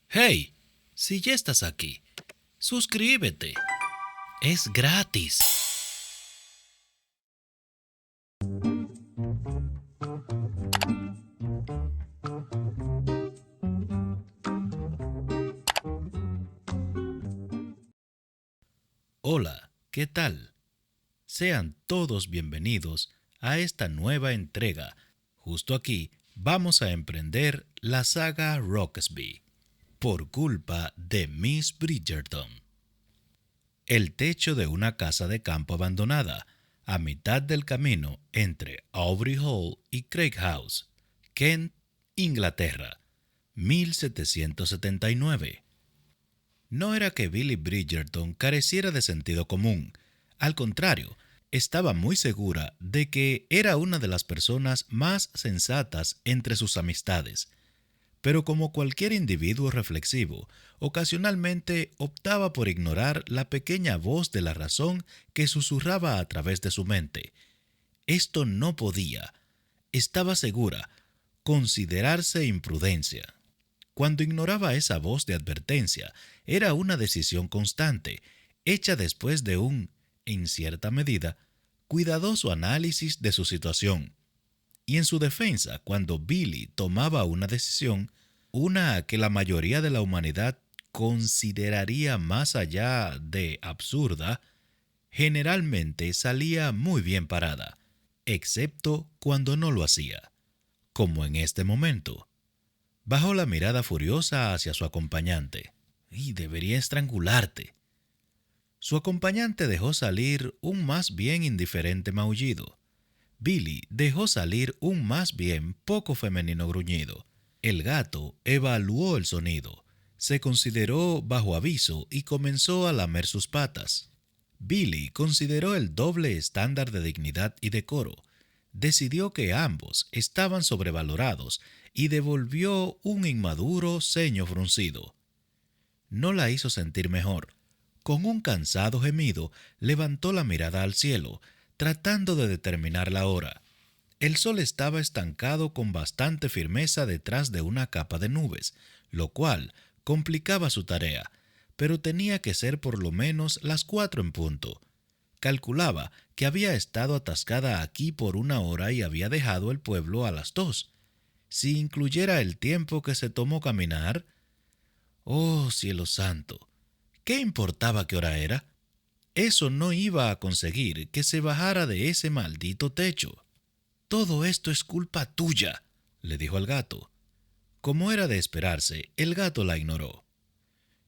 Hey, si ya estás aquí, suscríbete. Es gratis. Hola, ¿qué tal? Sean todos bienvenidos a esta nueva entrega. Justo aquí vamos a emprender la saga Roxby, por culpa de Miss Bridgerton. El techo de una casa de campo abandonada, a mitad del camino entre Aubrey Hall y Craig House, Kent, Inglaterra, 1779. No era que Billy Bridgerton careciera de sentido común. Al contrario, estaba muy segura de que era una de las personas más sensatas entre sus amistades. Pero como cualquier individuo reflexivo, ocasionalmente optaba por ignorar la pequeña voz de la razón que susurraba a través de su mente. Esto no podía, estaba segura, considerarse imprudencia. Cuando ignoraba esa voz de advertencia, era una decisión constante, hecha después de un, en cierta medida, cuidadoso análisis de su situación. Y en su defensa, cuando Billy tomaba una decisión, una que la mayoría de la humanidad consideraría más allá de absurda, generalmente salía muy bien parada, excepto cuando no lo hacía, como en este momento. Bajó la mirada furiosa hacia su acompañante. Y debería estrangularte. Su acompañante dejó salir un más bien indiferente maullido. Billy dejó salir un más bien poco femenino gruñido. El gato evaluó el sonido, se consideró bajo aviso y comenzó a lamer sus patas. Billy consideró el doble estándar de dignidad y decoro, decidió que ambos estaban sobrevalorados y devolvió un inmaduro ceño fruncido. No la hizo sentir mejor. Con un cansado gemido, levantó la mirada al cielo, tratando de determinar la hora. El sol estaba estancado con bastante firmeza detrás de una capa de nubes, lo cual complicaba su tarea, pero tenía que ser por lo menos las 4 en punto. Calculaba que había estado atascada aquí por 1 hora y había dejado el pueblo a las 2. Si incluyera el tiempo que se tomó caminar. Oh, cielo santo. ¿Qué importaba qué hora era? Eso no iba a conseguir que se bajara de ese maldito techo. Todo esto es culpa tuya, le dijo al gato. Como era de esperarse, el gato la ignoró.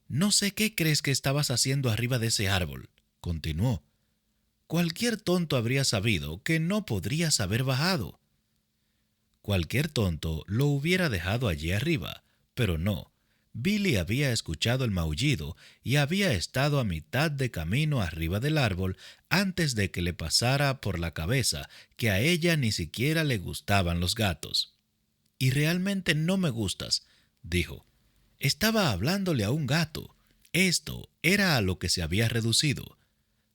No sé qué crees que estabas haciendo arriba de ese árbol, continuó. Cualquier tonto habría sabido que no podrías haber bajado. Cualquier tonto lo hubiera dejado allí arriba, pero no. Billy había escuchado el maullido y había estado a mitad de camino arriba del árbol antes de que le pasara por la cabeza que a ella ni siquiera le gustaban los gatos. Y realmente no me gustas, dijo. Estaba hablándole a un gato. Esto era a lo que se había reducido.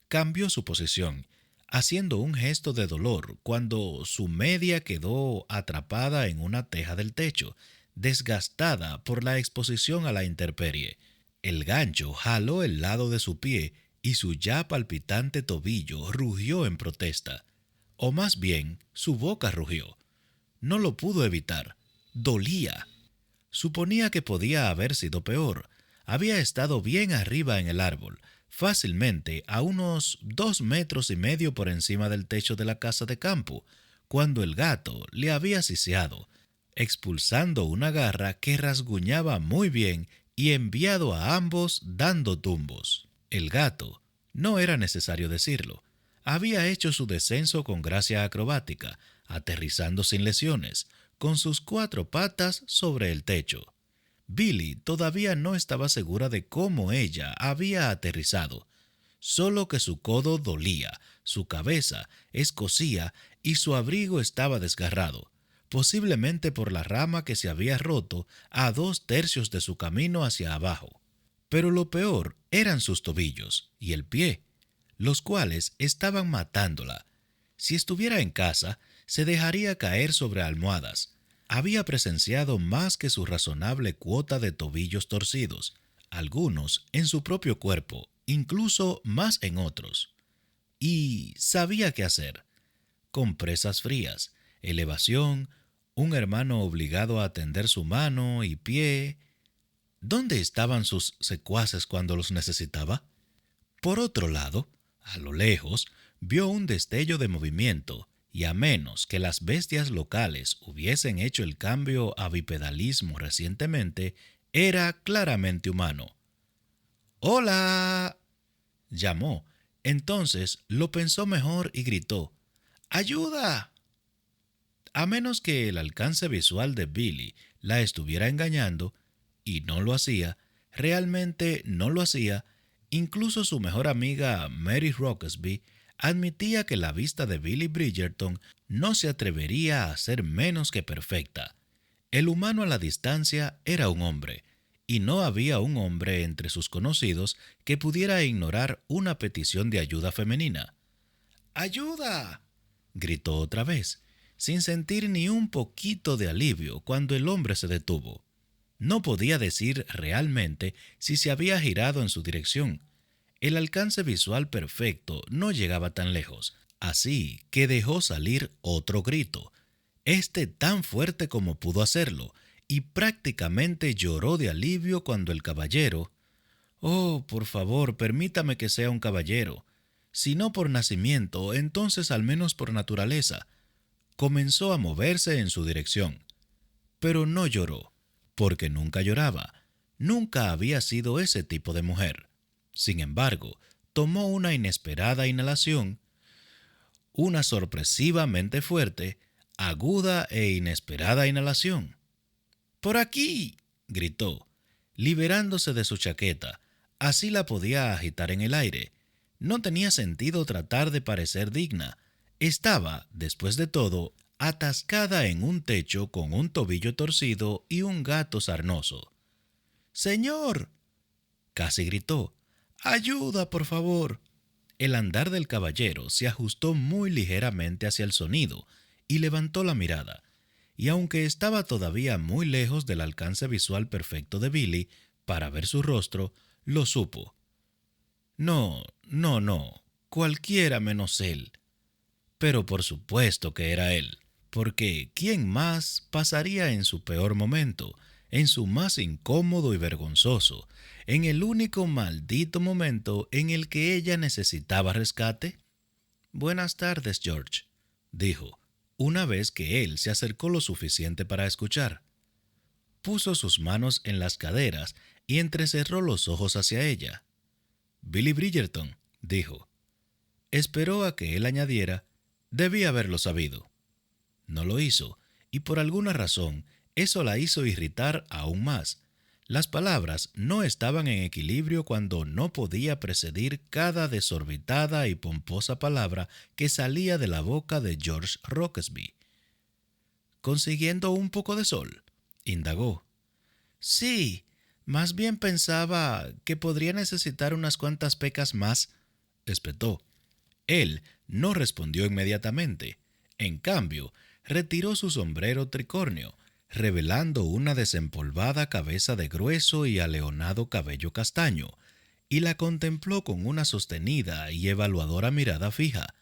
Cambió su posición, haciendo un gesto de dolor cuando su media quedó atrapada en una teja del techo, desgastada por la exposición a la intemperie. El gancho jaló el lado de su pie y su ya palpitante tobillo rugió en protesta. O más bien, su boca rugió. No lo pudo evitar. Dolía. Suponía que podía haber sido peor. Había estado bien arriba en el árbol, fácilmente a unos 2,5 metros por encima del techo de la casa de campo, cuando el gato le había siseado, expulsando una garra que rasguñaba muy bien y enviado a ambos dando tumbos. El gato, no era necesario decirlo, había hecho su descenso con gracia acrobática, aterrizando sin lesiones, con sus 4 patas sobre el techo. Billy todavía no estaba segura de cómo ella había aterrizado, solo que su codo dolía, su cabeza escocía y su abrigo estaba desgarrado, posiblemente por la rama que se había roto a 2 tercios de su camino hacia abajo. Pero lo peor eran sus tobillos y el pie, los cuales estaban matándola. Si estuviera en casa, se dejaría caer sobre almohadas. había presenciado más que su razonable cuota de tobillos torcidos, algunos en su propio cuerpo, incluso más en otros. Y sabía qué hacer. Compresas frías, elevación, un hermano obligado a atender su mano y pie. ¿Dónde estaban sus secuaces cuando los necesitaba? Por otro lado, a lo lejos, vio un destello de movimiento, y a menos que las bestias locales hubiesen hecho el cambio a bipedalismo recientemente, era claramente humano. ¡Hola! Llamó. Entonces lo pensó mejor y gritó: ¡Ayuda! A menos que el alcance visual de Billy la estuviera engañando, y no lo hacía, realmente no lo hacía, incluso su mejor amiga Mary Rockesby admitía que la vista de Billy Bridgerton no se atrevería a ser menos que perfecta. El humano a la distancia era un hombre, y no había un hombre entre sus conocidos que pudiera ignorar una petición de ayuda femenina. ¡Ayuda!, gritó otra vez, sin sentir ni un poquito de alivio cuando el hombre se detuvo. No podía decir realmente si se había girado en su dirección. El alcance visual perfecto no llegaba tan lejos, así que dejó salir otro grito, este tan fuerte como pudo hacerlo, y prácticamente lloró de alivio cuando el caballero— «Oh, por favor, permítame que sea un caballero. Si no por nacimiento, entonces al menos por naturaleza», comenzó a moverse en su dirección. Pero no lloró, porque nunca lloraba. Nunca había sido ese tipo de mujer. Sin embargo, tomó una inesperada inhalación, una sorpresivamente fuerte, aguda e inesperada inhalación. «¡Por aquí!», gritó, liberándose de su chaqueta. Así la podía agitar en el aire. No tenía sentido tratar de parecer digna. Estaba, después de todo, atascada en un techo con un tobillo torcido y un gato sarnoso. «¡Señor!», casi gritó. «¡Ayuda, por favor!». El andar del caballero se ajustó muy ligeramente hacia el sonido y levantó la mirada. Y aunque estaba todavía muy lejos del alcance visual perfecto de Billy para ver su rostro, lo supo. No, no, no, cualquiera menos él. Pero por supuesto que era él, porque ¿quién más pasaría en su peor momento, en su más incómodo y vergonzoso, en el único maldito momento en el que ella necesitaba rescate? «Buenas tardes, George», dijo, una vez que él se acercó lo suficiente para escuchar. Puso sus manos en las caderas y entrecerró los ojos hacia ella. «Billy Bridgerton», dijo. Esperó a que él añadiera: «Debí haberlo sabido». No lo hizo, y por alguna razón eso la hizo irritar aún más. Las palabras no estaban en equilibrio cuando no podía precedir cada desorbitada y pomposa palabra que salía de la boca de George Rockesby. «¿Consiguiendo un poco de sol?», indagó. «Sí, más bien pensaba que podría necesitar unas cuantas pecas más», espetó. Él no respondió inmediatamente. En cambio, retiró su sombrero tricornio, revelando una desempolvada cabeza de grueso y aleonado cabello castaño, y la contempló con una sostenida y evaluadora mirada fija.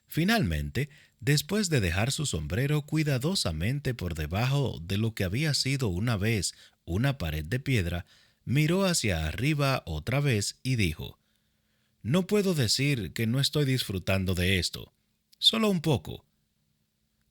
Finalmente, después de dejar su sombrero cuidadosamente por debajo de lo que había sido una vez una pared de piedra, miró hacia arriba otra vez y dijo: «No puedo decir que no estoy disfrutando de esto. Solo un poco».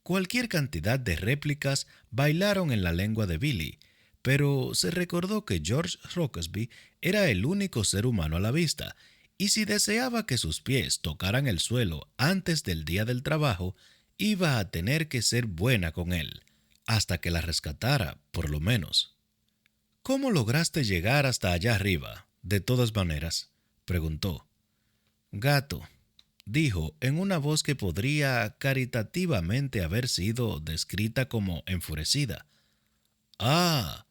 Cualquier cantidad de réplicas bailaron en la lengua de Billy, pero se recordó que George Rockesby era el único ser humano a la vista, y si deseaba que sus pies tocaran el suelo antes del día del trabajo, iba a tener que ser buena con él, hasta que la rescatara, por lo menos. «¿Cómo lograste llegar hasta allá arriba, de todas maneras?», preguntó. «Gato», dijo en una voz que podría caritativamente haber sido descrita como enfurecida. «Ah,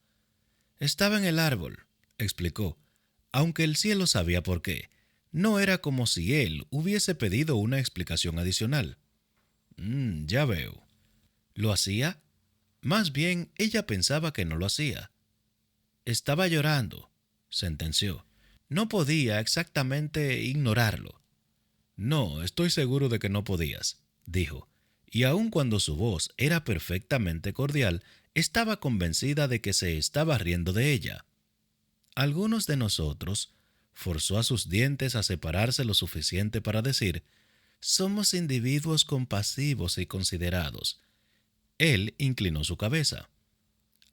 estaba en el árbol», explicó, aunque el cielo sabía por qué. No era como si él hubiese pedido una explicación adicional. Ya veo». «¿Lo hacía?». Más bien, ella pensaba que no lo hacía. Estaba llorando, sentenció. No podía exactamente ignorarlo. No, estoy seguro de que no podías, dijo, y aun cuando su voz era perfectamente cordial, estaba convencida de que se estaba riendo de ella. Algunos de nosotros, forzó a sus dientes a separarse lo suficiente para decir, somos individuos compasivos y considerados. Él inclinó su cabeza.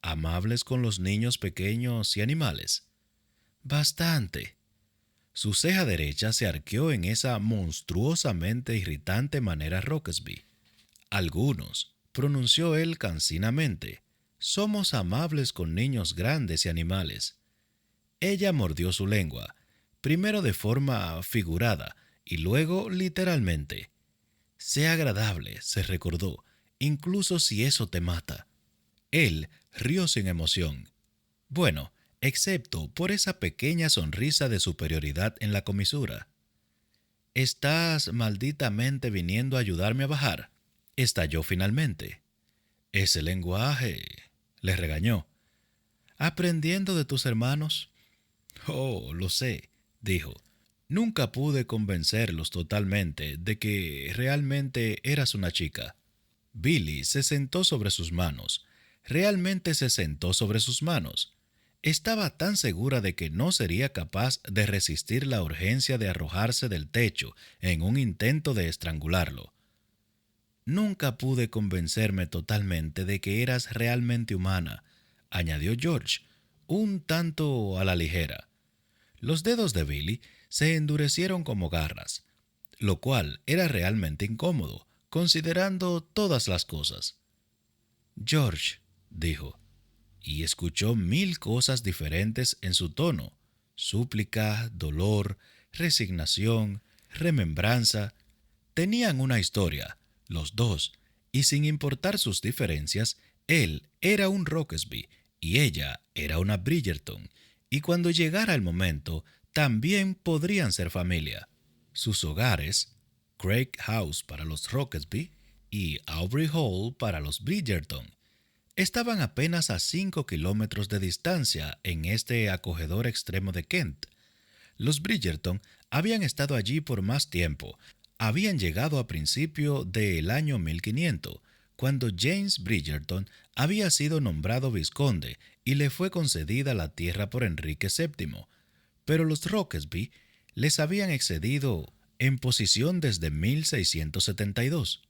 ¿Amables con los niños pequeños y animales? Bastante. Su ceja derecha se arqueó en esa monstruosamente irritante manera Rockesby. Algunos, pronunció él cansinamente, somos amables con niños grandes y animales. Ella mordió su lengua, primero de forma figurada y luego literalmente. Sé agradable, se recordó, incluso si eso te mata. Él rió sin emoción. Bueno, excepto por esa pequeña sonrisa de superioridad en la comisura. ¿Estás malditamente viniendo a ayudarme a bajar? Estalló finalmente. Ese lenguaje, le regañó. ¿Aprendiendo de tus hermanos? Oh, lo sé, dijo. Nunca pude convencerlos totalmente de que realmente eras una chica. Billy se sentó sobre sus manos. Realmente se sentó sobre sus manos. Estaba tan segura de que no sería capaz de resistir la urgencia de arrojarse del techo en un intento de estrangularlo. Nunca pude convencerme totalmente de que eras realmente humana, añadió George, un tanto a la ligera. Los dedos de Billy se endurecieron como garras, lo cual era realmente incómodo, considerando todas las cosas. George, dijo, y escuchó 1000 cosas diferentes en su tono: súplica, dolor, resignación, remembranza. Tenían una historia, los dos, y sin importar sus diferencias, él era un Rockesby y ella era una Bridgerton, y cuando llegara el momento, también podrían ser familia. Sus hogares, Craig House para los Rockesby y Aubrey Hall para los Bridgerton, estaban apenas a 5 kilómetros de distancia en este acogedor extremo de Kent. Los Bridgerton habían estado allí por más tiempo. Habían llegado a principio del año 1500, cuando James Bridgerton había sido nombrado vizconde y le fue concedida la tierra por Enrique VII, pero los Rockesby les habían excedido en posición desde 1672.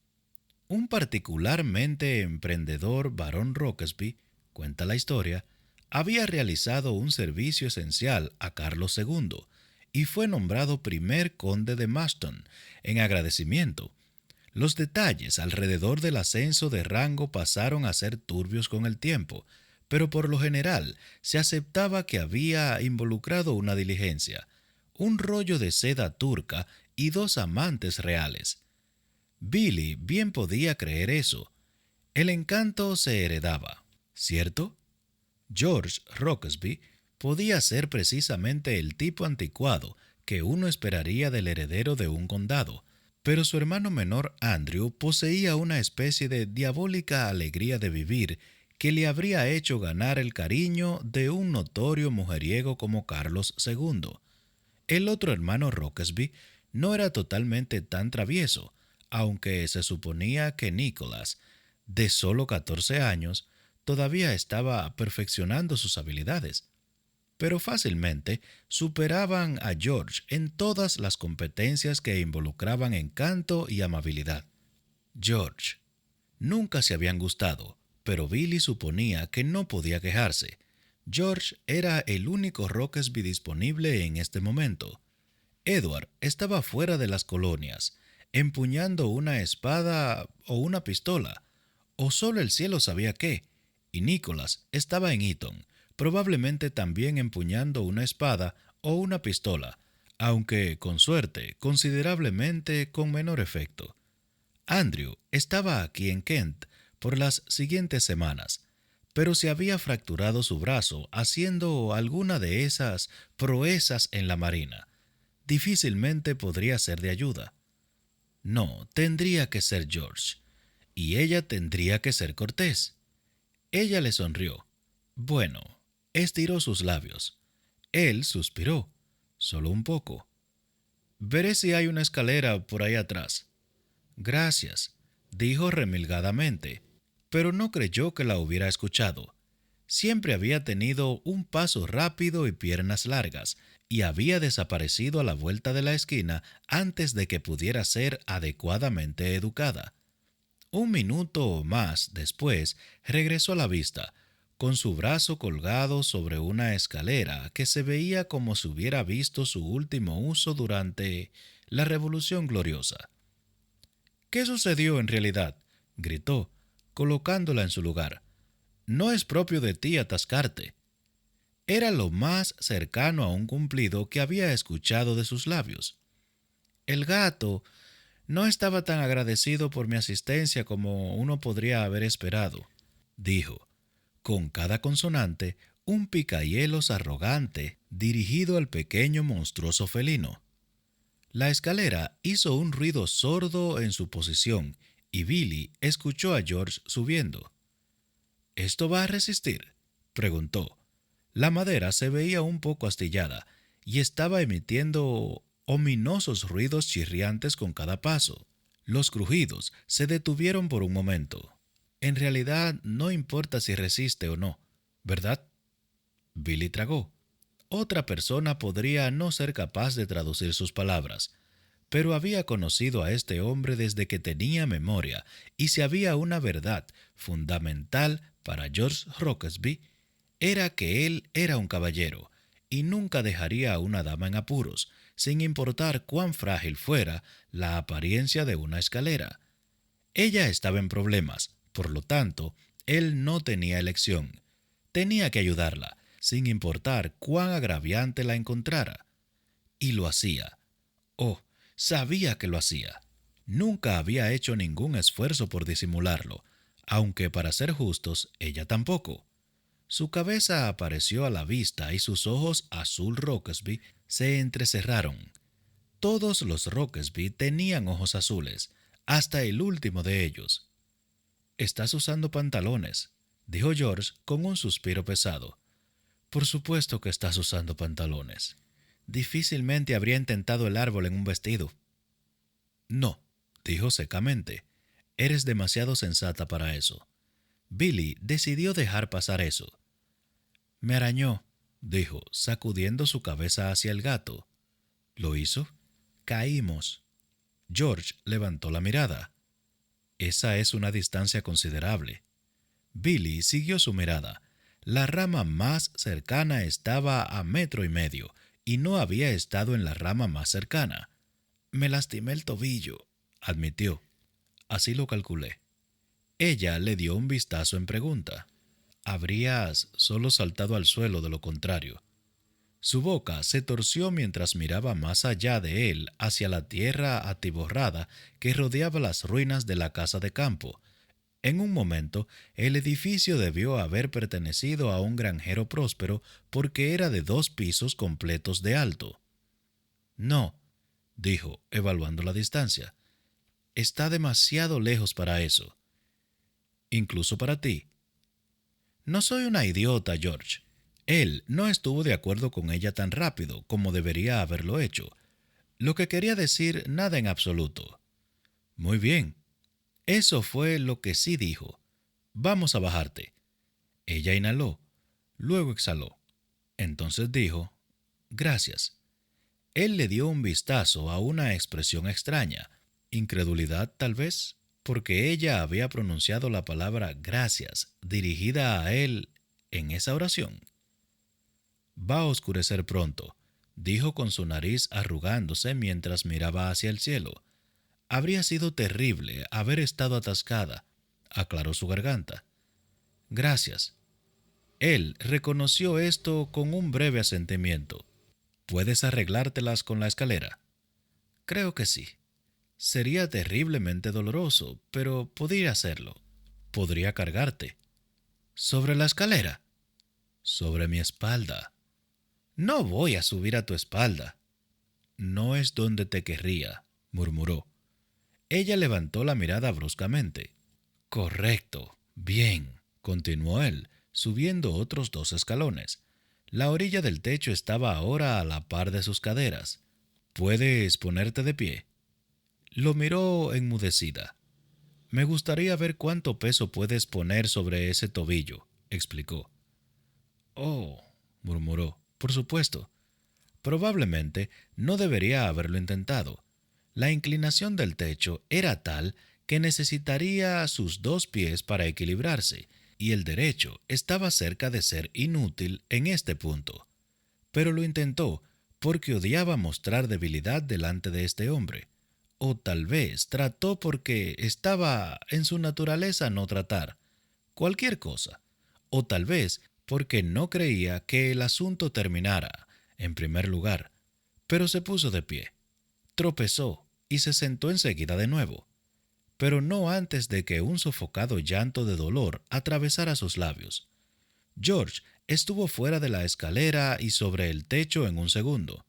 Un particularmente emprendedor barón Rockesby, cuenta la historia, había realizado un servicio esencial a Carlos II y fue nombrado primer conde de Maston en agradecimiento. Los detalles alrededor del ascenso de rango pasaron a ser turbios con el tiempo, pero por lo general se aceptaba que había involucrado una diligencia, un rollo de seda turca y 2 amantes reales. Billy bien podía creer eso. El encanto se heredaba, ¿cierto? George Rockesby podía ser precisamente el tipo anticuado que uno esperaría del heredero de un condado, pero su hermano menor Andrew poseía una especie de diabólica alegría de vivir que le habría hecho ganar el cariño de un notorio mujeriego como Carlos II. El otro hermano Rockesby no era totalmente tan travieso, aunque se suponía que Nicholas, de solo 14 años, todavía estaba perfeccionando sus habilidades, pero fácilmente superaban a George en todas las competencias que involucraban encanto y amabilidad. George. Nunca se habían gustado, pero Billy suponía que no podía quejarse. George era el único Rockesby disponible en este momento. Edward estaba fuera de las colonias, empuñando una espada o una pistola, o solo el cielo sabía qué, y Nicholas estaba en Eton, probablemente también empuñando una espada o una pistola, aunque, con suerte, considerablemente con menor efecto. Andrew estaba aquí en Kent por las siguientes semanas, pero se había fracturado su brazo haciendo alguna de esas proezas en la marina. Difícilmente podría ser de ayuda. No, tendría que ser George, y ella tendría que ser cortés. Ella le sonrió. Bueno, estiró sus labios. Él suspiró, solo un poco. Veré si hay una escalera por ahí atrás. Gracias, dijo remilgadamente, pero no creyó que la hubiera escuchado. Siempre había tenido un paso rápido y piernas largas, y había desaparecido a la vuelta de la esquina antes de que pudiera ser adecuadamente educada. Un minuto o más después regresó a la vista, con su brazo colgado sobre una escalera que se veía como si hubiera visto su último uso durante la Revolución Gloriosa. ¿Qué sucedió en realidad?, gritó, colocándola en su lugar. No es propio de ti atascarte. Era lo más cercano a un cumplido que había escuchado de sus labios. El gato no estaba tan agradecido por mi asistencia como uno podría haber esperado, dijo, con cada consonante un picahielos arrogante dirigido al pequeño monstruoso felino. La escalera hizo un ruido sordo en su posición y Billy escuchó a George subiendo. ¿Esto va a resistir?, preguntó. La madera se veía un poco astillada y estaba emitiendo ominosos ruidos chirriantes con cada paso. Los crujidos se detuvieron por un momento. En realidad no importa si resiste o no, ¿verdad? Billy tragó. Otra persona podría no ser capaz de traducir sus palabras, pero había conocido a este hombre desde que tenía memoria, y si había una verdad fundamental para George Rockesby, era que él era un caballero, y nunca dejaría a una dama en apuros, sin importar cuán frágil fuera la apariencia de una escalera. Ella estaba en problemas, por lo tanto, él no tenía elección. Tenía que ayudarla, sin importar cuán agraviante la encontrara. Y lo hacía. Oh, sabía que lo hacía. Nunca había hecho ningún esfuerzo por disimularlo, aunque para ser justos, ella tampoco. Su cabeza apareció a la vista y sus ojos azul Rockesby se entrecerraron. Todos los Rockesby tenían ojos azules, hasta el último de ellos. «Estás usando pantalones», dijo George con un suspiro pesado. «Por supuesto que estás usando pantalones. Difícilmente habría intentado el árbol en un vestido». «No», dijo secamente. «Eres demasiado sensata para eso». Billy decidió dejar pasar eso. «Me arañó», dijo, sacudiendo su cabeza hacia el gato. «¿Lo hizo?» «Caímos». George levantó la mirada. «Esa es una distancia considerable». Billy siguió su mirada. La rama más cercana estaba a 1,5 metros y no había estado en la rama más cercana. «Me lastimé el tobillo», admitió. «Así lo calculé». Ella le dio un vistazo en pregunta. «Habrías solo saltado al suelo de lo contrario». Su boca se torció mientras miraba más allá de él hacia la tierra atiborrada que rodeaba las ruinas de la casa de campo. En un momento, el edificio debió haber pertenecido a un granjero próspero porque era de 2 pisos completos de alto. «No», dijo, evaluando la distancia. «Está demasiado lejos para eso». «Incluso para ti». «No soy una idiota, George». Él no estuvo de acuerdo con ella tan rápido como debería haberlo hecho. Lo que quería decir, nada en absoluto. «Muy bien». Eso fue lo que sí dijo. «Vamos a bajarte». Ella inhaló, luego exhaló. Entonces dijo, «Gracias». Él le dio un vistazo a una expresión extraña, incredulidad tal vez, porque ella había pronunciado la palabra gracias dirigida a él en esa oración. «Va a oscurecer pronto», dijo con su nariz arrugándose mientras miraba hacia el cielo. «Habría sido terrible haber estado atascada», aclaró su garganta. «Gracias». Él reconoció esto con un breve asentimiento. «¿Puedes arreglártelas con la escalera?» «Creo que sí. Sería terriblemente doloroso, pero podría hacerlo. Podría cargarte». «¿Sobre la escalera?» «Sobre mi espalda». «No voy a subir a tu espalda». «No es donde te querría», murmuró. Ella levantó la mirada bruscamente. «Correcto. Bien», continuó él, subiendo otros 2 escalones. La orilla del techo estaba ahora a la par de sus caderas. ¿Puedes ponerte de pie? Lo miró enmudecida. Me gustaría ver cuánto peso puedes poner sobre ese tobillo, explicó. Oh, murmuró, por supuesto. Probablemente no debería haberlo intentado. La inclinación del techo era tal que necesitaría sus 2 pies para equilibrarse, y el derecho estaba cerca de ser inútil en este punto. Pero lo intentó porque odiaba mostrar debilidad delante de este hombre. O tal vez trató porque estaba en su naturaleza no tratar. Cualquier cosa. O tal vez porque no creía que el asunto terminara, en primer lugar. Pero se puso de pie. Tropezó y se sentó enseguida de nuevo, pero no antes de que un sofocado llanto de dolor atravesara sus labios. George estuvo fuera de la escalera y sobre el techo en un segundo.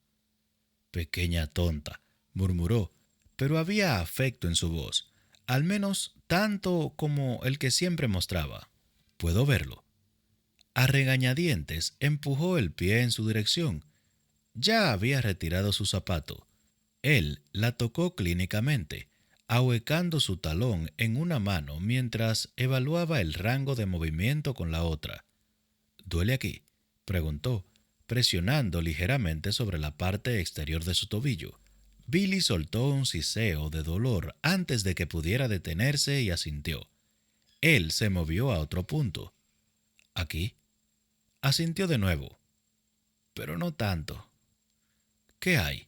Pequeña tonta, murmuró, pero había afecto en su voz, al menos tanto como el que siempre mostraba. Puedo verlo. A regañadientes empujó el pie en su dirección. Ya había retirado su zapato. Él la tocó clínicamente, ahuecando su talón en una mano mientras evaluaba el rango de movimiento con la otra. ¿Duele aquí?, preguntó, presionando ligeramente sobre la parte exterior de su tobillo. Billy soltó un siseo de dolor antes de que pudiera detenerse y asintió. Él se movió a otro punto. ¿Aquí? Asintió de nuevo. Pero no tanto. ¿Qué hay?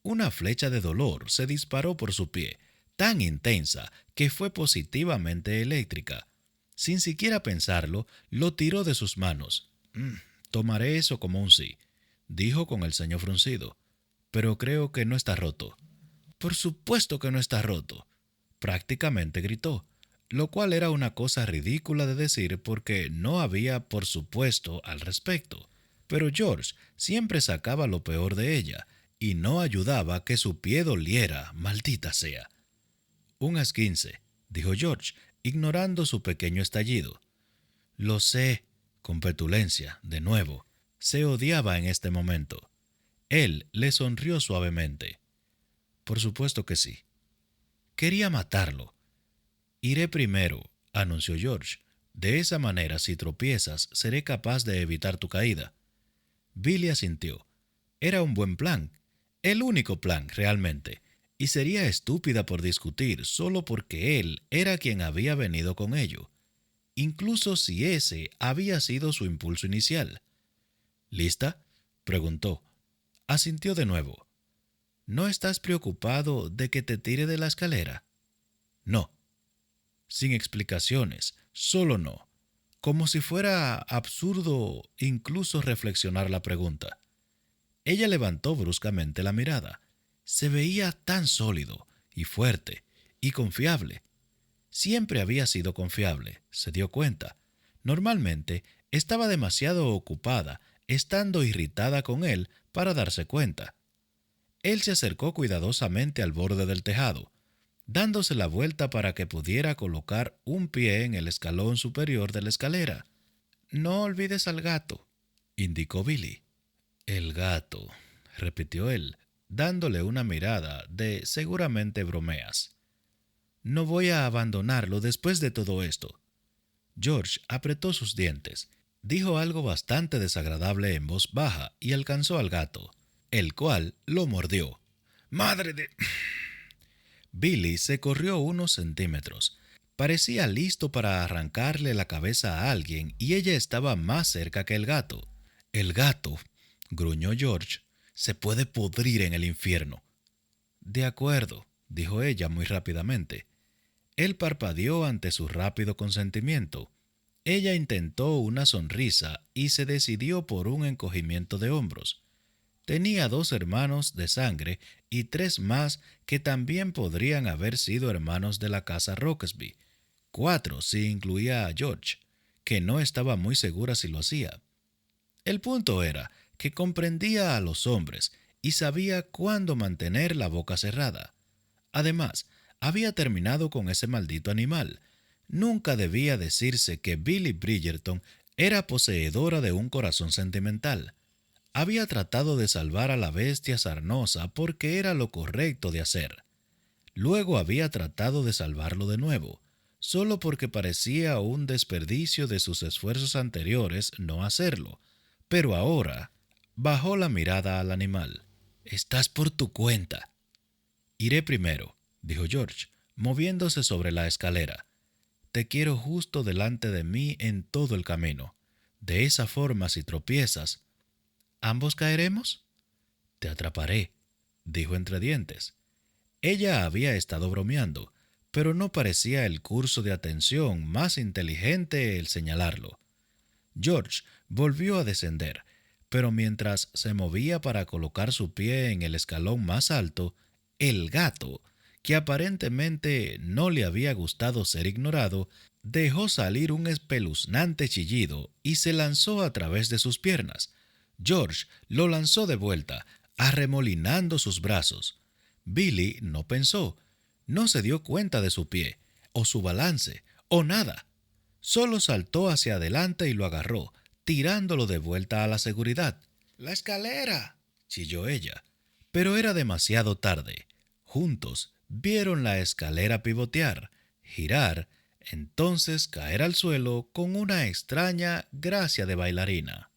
Una flecha de dolor se disparó por su pie, tan intensa que fue positivamente eléctrica. Sin siquiera pensarlo, lo tiró de sus manos. Tomaré eso como un sí, dijo con el ceño fruncido. Pero creo que no está roto. Por supuesto que no está roto, prácticamente gritó, lo cual era una cosa ridícula de decir porque no había por supuesto al respecto. Pero George siempre sacaba lo peor de ella y no ayudaba que su pie doliera, maldita sea. Un esguince, dijo George, ignorando su pequeño estallido. Lo sé, con petulencia, de nuevo. Se odiaba en este momento. Él le sonrió suavemente. Por supuesto que sí. Quería matarlo. Iré primero, anunció George. De esa manera, si tropiezas, seré capaz de evitar tu caída. Billy asintió. Era un buen plan. El único plan, realmente. Y sería estúpida por discutir solo porque él era quien había venido con ello, incluso si ese había sido su impulso inicial. ¿Lista?, preguntó. Asintió de nuevo. ¿No estás preocupado de que te tire de la escalera? No. Sin explicaciones, solo no. Como si fuera absurdo incluso reflexionar la pregunta. Ella levantó bruscamente la mirada. Se veía tan sólido y fuerte y confiable. Siempre había sido confiable, se dio cuenta. Normalmente estaba demasiado ocupada, estando irritada con él para darse cuenta. Él se acercó cuidadosamente al borde del tejado, dándose la vuelta para que pudiera colocar un pie en el escalón superior de la escalera. No olvides al gato, indicó Billy. El gato, repitió él, dándole una mirada de seguramente bromeas. No voy a abandonarlo después de todo esto. George apretó sus dientes, dijo algo bastante desagradable en voz baja y alcanzó al gato, el cual lo mordió. ¡Madre de...! Billy se corrió unos centímetros. Parecía listo para arrancarle la cabeza a alguien y ella estaba más cerca que el gato. El gato, gruñó George, se puede pudrir en el infierno. De acuerdo, dijo ella muy rápidamente. Él parpadeó ante su rápido consentimiento. Ella intentó una sonrisa y se decidió por un encogimiento de hombros. Tenía 2 hermanos de sangre y 3 más que también podrían haber sido hermanos de la casa Roxby. 4 si incluía a George, que no estaba muy segura si lo hacía. El punto era que comprendía a los hombres y sabía cuándo mantener la boca cerrada. Además, había terminado con ese maldito animal. Nunca debía decirse que Billy Bridgerton era poseedora de un corazón sentimental. Había tratado de salvar a la bestia sarnosa porque era lo correcto de hacer. Luego había tratado de salvarlo de nuevo, solo porque parecía un desperdicio de sus esfuerzos anteriores no hacerlo. Pero ahora bajó la mirada al animal. «Estás por tu cuenta». «Iré primero», dijo George, moviéndose sobre la escalera. «Te quiero justo delante de mí en todo el camino. De esa forma, si tropiezas, ¿ambos caeremos?» «Te atraparé», dijo entre dientes. Ella había estado bromeando, pero no parecía el curso de atención más inteligente el señalarlo. George volvió a descender, pero mientras se movía para colocar su pie en el escalón más alto, el gato, que aparentemente no le había gustado ser ignorado, dejó salir un espeluznante chillido y se lanzó a través de sus piernas. George lo lanzó de vuelta, arremolinando sus brazos. Billy no pensó, no se dio cuenta de su pie, o su balance, o nada. Solo saltó hacia adelante y lo agarró, tirándolo de vuelta a la seguridad. «¡La escalera!», chilló ella. Pero era demasiado tarde. Juntos vieron la escalera pivotear, girar, entonces caer al suelo con una extraña gracia de bailarina.